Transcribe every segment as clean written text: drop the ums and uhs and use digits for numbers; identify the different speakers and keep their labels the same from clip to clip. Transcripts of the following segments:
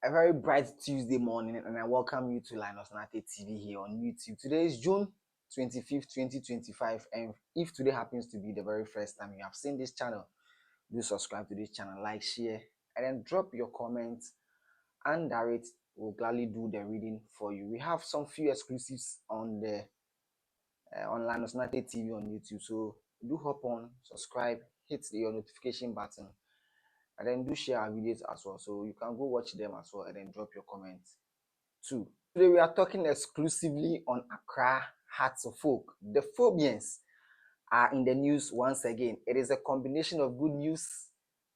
Speaker 1: A very bright Tuesday morning, and I welcome you to Linus Nate TV here on YouTube. Today is June 25th, 2025, and if today happens to be the very first time you have seen this channel, do subscribe to this channel, like, share, and then drop your comments, and Darrit will gladly do the reading for you. We have some few exclusives on the on Linus Nate TV on YouTube, so do hop on, subscribe, hit your notification button, and then do share our videos as well, so you can go watch them as well and then drop your comments too. Today we are talking exclusively on Accra Hearts of Oak. The Phobians are in the news once again. It is a combination of good news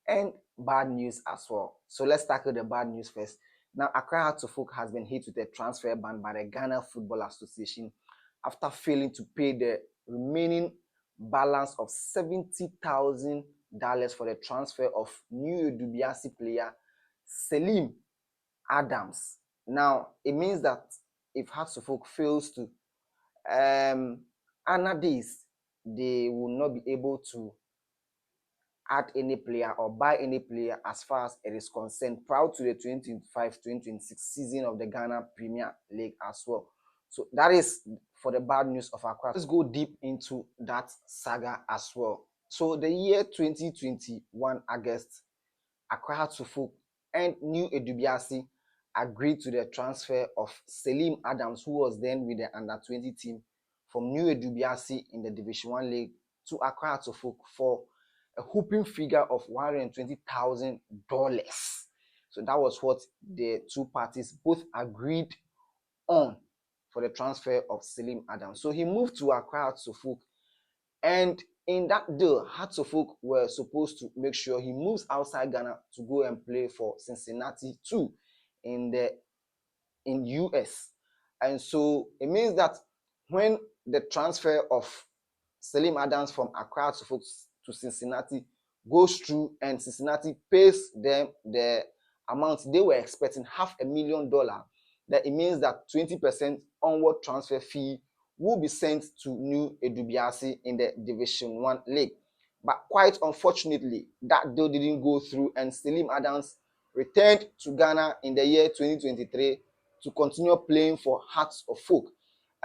Speaker 1: and bad news as well. So let's tackle the bad news first. Now, Accra Hearts of Oak has been hit with a transfer ban by the Ghana Football Association after failing to pay the remaining balance of $70,000 for the transfer of new Dubiasi player Selim Adams. Now, it means that if Hearts of Oak fails to honor this, they will not be able to add any player or buy any player as far as it is concerned prior to the 2025-2026 season of the Ghana Premier League as well. So that is for the bad news of Accra. Let's go deep into that saga as well. So the year 2021 August, Accra Hearts of Oak and New Edubiasi agreed to the transfer of Selim Adams, who was then with the under-20 team from New Edubiasi in the Division 1 League to Accra Hearts of Oak for a whooping figure of $120,000. So that was what the two parties both agreed on for the transfer of Selim Adams. So he moved to Accra Hearts of Oak, and in that deal, Hearts of Oak were supposed to make sure he moves outside Ghana to go and play for Cincinnati too in US. And so it means that when the transfer of Selim Adams from Accra Hearts of Oak to Cincinnati goes through and Cincinnati pays them the amount they were expecting, $500,000, that it means that 20% onward transfer fee will be sent to New Edubiasi in the Division 1 League. But quite unfortunately, that deal didn't go through, and Selim Adams returned to Ghana in the year 2023 to continue playing for Hearts of Oak.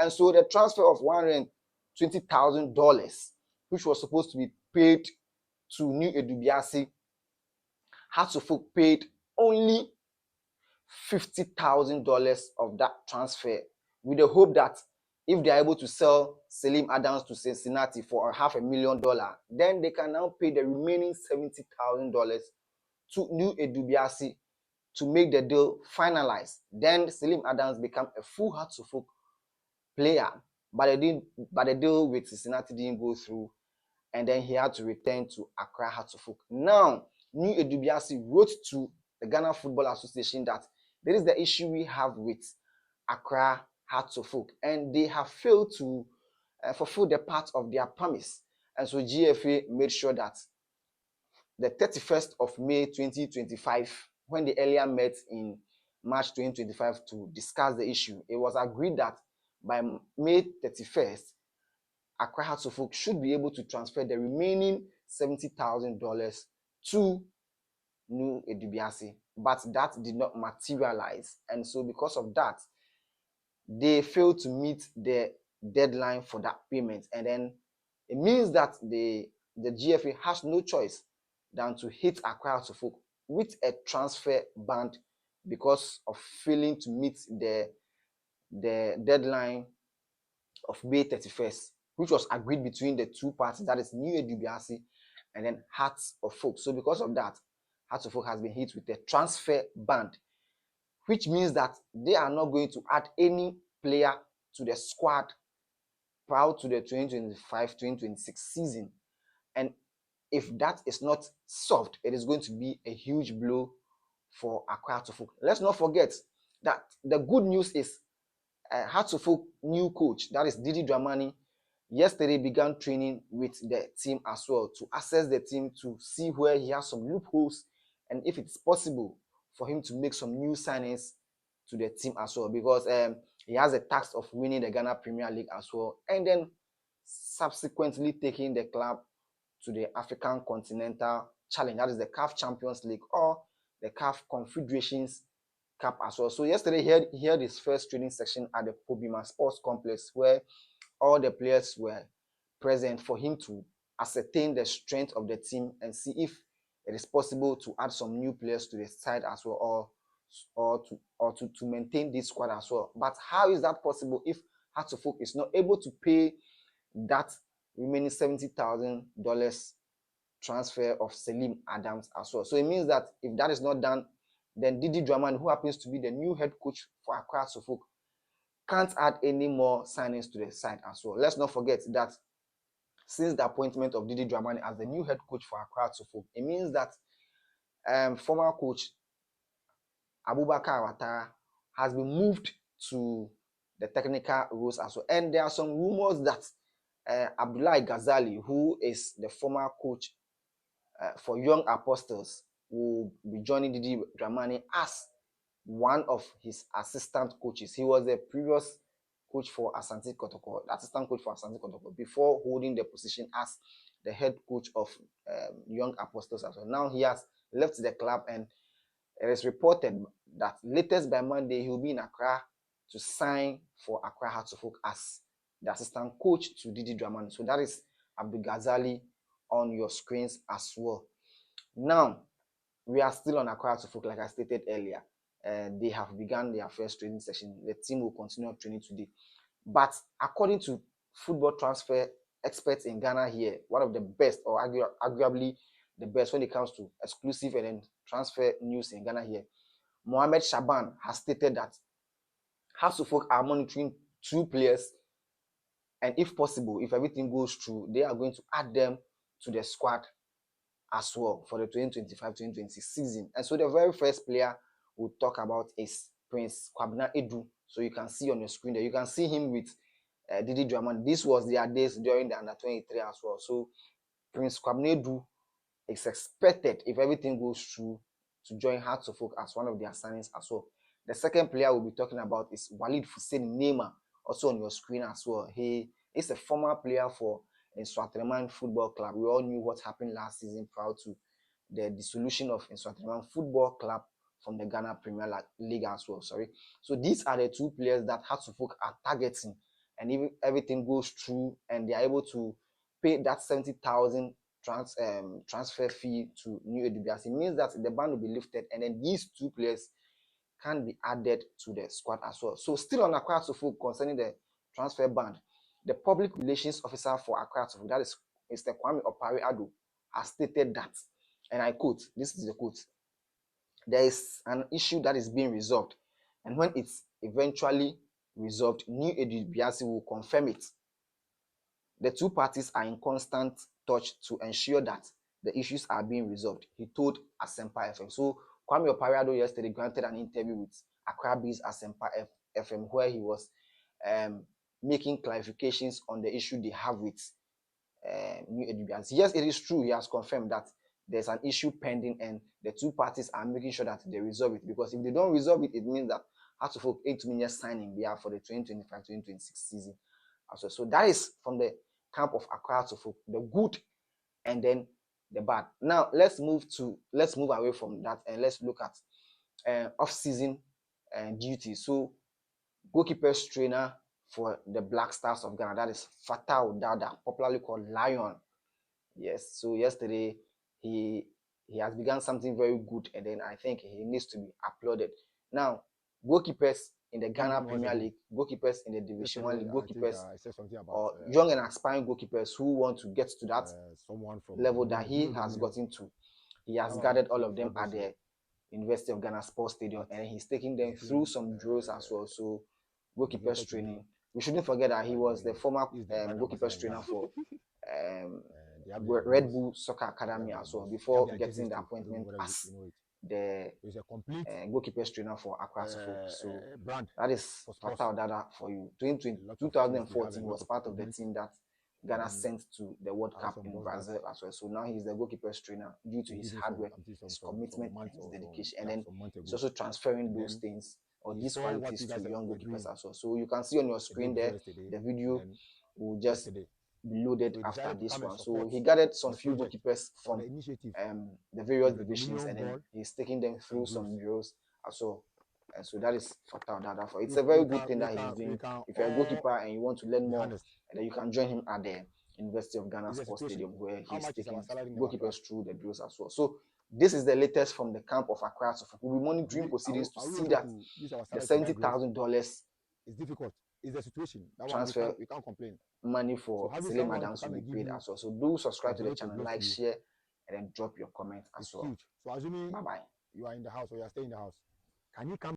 Speaker 1: And so the transfer of $120,000, which was supposed to be paid to New Edubiasi, Hearts of Oak paid only $50,000 of that transfer, with the hope that if they are able to sell Selim Adams to Cincinnati for $500,000, then they can now pay the remaining $70,000 to New Edubiasi to make the deal finalized. Then Selim Adams become a full Hearts of Oak player, but the deal with Cincinnati didn't go through, and then he had to return to Accra Hearts of Oak. Now, New Edubiasi wrote to the Ghana Football Association that there is the issue we have with Accra Hearts of Oak, and they have failed to fulfill the part of their promise. And so GFA made sure that the 31st of May 2025, when they earlier met in March 2025 to discuss the issue, it was agreed that by May 31st, Accra Hearts of Oak should be able to transfer the remaining $70,000 to New Edubiasi, but that did not materialize, and so because of that, they failed to meet the deadline for that payment, and then it means that the GFA has no choice than to hit Accra Hearts of Oak with a transfer ban because of failing to meet the deadline of May 31st, which was agreed between the two parties, that is New Edubiasi and then Hearts of Oak. So because of that, Hearts of Oak has been hit with a transfer ban, which means that they are not going to add any player to the squad prior to the 2025-2026 season. And if that is not solved, it is going to be a huge blow for Accra Hearts of Oak. Let's not forget that the good news is Hearts of Oak new coach, that is Didi Dramani, yesterday began training with the team as well to assess the team, to see where he has some loopholes and if it's possible for him to make some new signings to the team as well, because he has a task of winning the Ghana Premier League as well, and then subsequently taking the club to the African Continental Challenge, that is the CAF Champions League or the CAF Confederations Cup as well. So yesterday he held his first training session at the Phobians Sports Complex, where all the players were present for him to ascertain the strength of the team and see if it is possible to add some new players to the side as well, or to maintain this squad as well. But how is that possible if Hearts of Oak is not able to pay that remaining $70,000 transfer of Selim Adams as well? So it means that if that is not done, then Didi Dramani, who happens to be the new head coach for Accra Hearts of Oak, can't add any more signings to the side as well. Let's not forget that since the appointment of Didi Dramani as the new head coach for Accra Hearts of Oak, it means that former coach Abubakar Awatara has been moved to the technical roles as well. And there are some rumors that Abdullahi Ghazali, who is the former coach for Young Apostles, will be joining Didi Dramani as one of his assistant coaches. He was the previous coach for Asante Kotoko, assistant coach for Asante Kotoko, before holding the position as the head coach of Young Apostles as well. Now he has left the club, and it is reported that latest by Monday he will be in Accra to sign for Accra Hearts of Oak as the assistant coach to Didi Dramani. So that is Abdul Ghazali on your screens as well. Now, we are still on Accra Hearts of Oak, like I stated earlier. They have begun their first training session. The team will continue training today. But according to football transfer experts in Ghana here, one of the best, or arguably the best when it comes to exclusive and then transfer news in Ghana here, Mohamed Shaban has stated that Hearts of Oak are monitoring 2 players, and if possible, if everything goes through, they are going to add them to the squad as well for the 2025-2026 season. And so the very first player we'll talk about is Prince Kwabena Edu. So you can see on your screen there, you can see him with Didi Dramani. This was their days during the under-23 as well. So Prince Kwabena Edu is expected, if everything goes through, to join Hearts of Oak as one of their signings as well. The second player we'll be talking about is Walid Hussein Neymar, also on your screen as well. He is a former player for Nswatreman Football Club. We all knew what happened last season prior to the dissolution of Nswatreman Football Club from the Ghana Premier League as well. So these are the 2 players that Hearts of Oak are targeting, and if everything goes through and they are able to pay that 70,000 transfer fee to New Edubias, it means that the ban will be lifted, and then these 2 players can be added to the squad as well. So still on Accra Hearts of Oak concerning the transfer ban, the public relations officer for Accra Hearts of Oak, that is Mr. Kwame Opare-Addo, has stated that, and I quote, this is the quote: "There is an issue that is being resolved, and when it's eventually resolved, New Edubias will confirm it. The 2 parties are in constant touch to ensure that the issues are being resolved," he told Asempa FM. So Kwame Opare-Addo yesterday granted an interview with Accra Biz Asempa FM, where he was making clarifications on the issue they have with New Edubians. Yes, it is true, he has confirmed that there's an issue pending and the 2 parties are making sure that they resolve it, because if they don't resolve it, it means that Hearts of Oak 8 million signing there for the 2025-2026 season. So that is from the camp of Accra Hearts of Oak, the good and then the bad. Now let's move away from that and let's look at off-season duties. So goalkeeper's trainer for the Black Stars of Ghana, that is Fatau Dada, popularly called Lion. Yes, so yesterday he has begun something very good, and then I think he needs to be applauded. Now, goalkeepers in the Ghana Premier League, goalkeepers in the Division 1 League, goalkeepers or young and aspiring goalkeepers who want to get to that level that he has gotten to, he has gathered all of them at the University of Ghana Sports Stadium, and he's taking them through some drills as well. So goalkeepers training, we shouldn't forget that he was the former goalkeepers trainer for Red Bull Soccer Academy as well, before getting the appointment as the goalkeepers trainer for Accra Hearts of Oak. So that is Fatau Dada for you. 2014 was part of the team that Ghana sent to the World Cup in Brazil as well. So now he's the goalkeepers trainer due to his hard work, his commitment, and his dedication. And then he's also transferring those things or these qualities to young goalkeepers as well. So you can see on your screen there, the video will just be loaded after this one. So he gathered some few goalkeepers from the various divisions, and then he's taking them through some drills as well. And so that is fatal data for. It's a very good thing that he's doing. If you're a goalkeeper and you want to learn more, and then you can join him at the University of Ghana Sports Stadium, where he's taking goalkeepers through the drills as well. So this is the latest from the camp of Accra. So we'll be monitoring proceedings to see that the $70,000
Speaker 2: is difficult. It's the situation.
Speaker 1: Transfer
Speaker 2: we can't complain.
Speaker 1: Money for Selim Adams will be paid as well. So do subscribe to the channel, like, share, and then drop your comment as well.
Speaker 2: Huge. So assuming
Speaker 1: bye-bye.
Speaker 2: You are in the house or you are staying in the house, can you come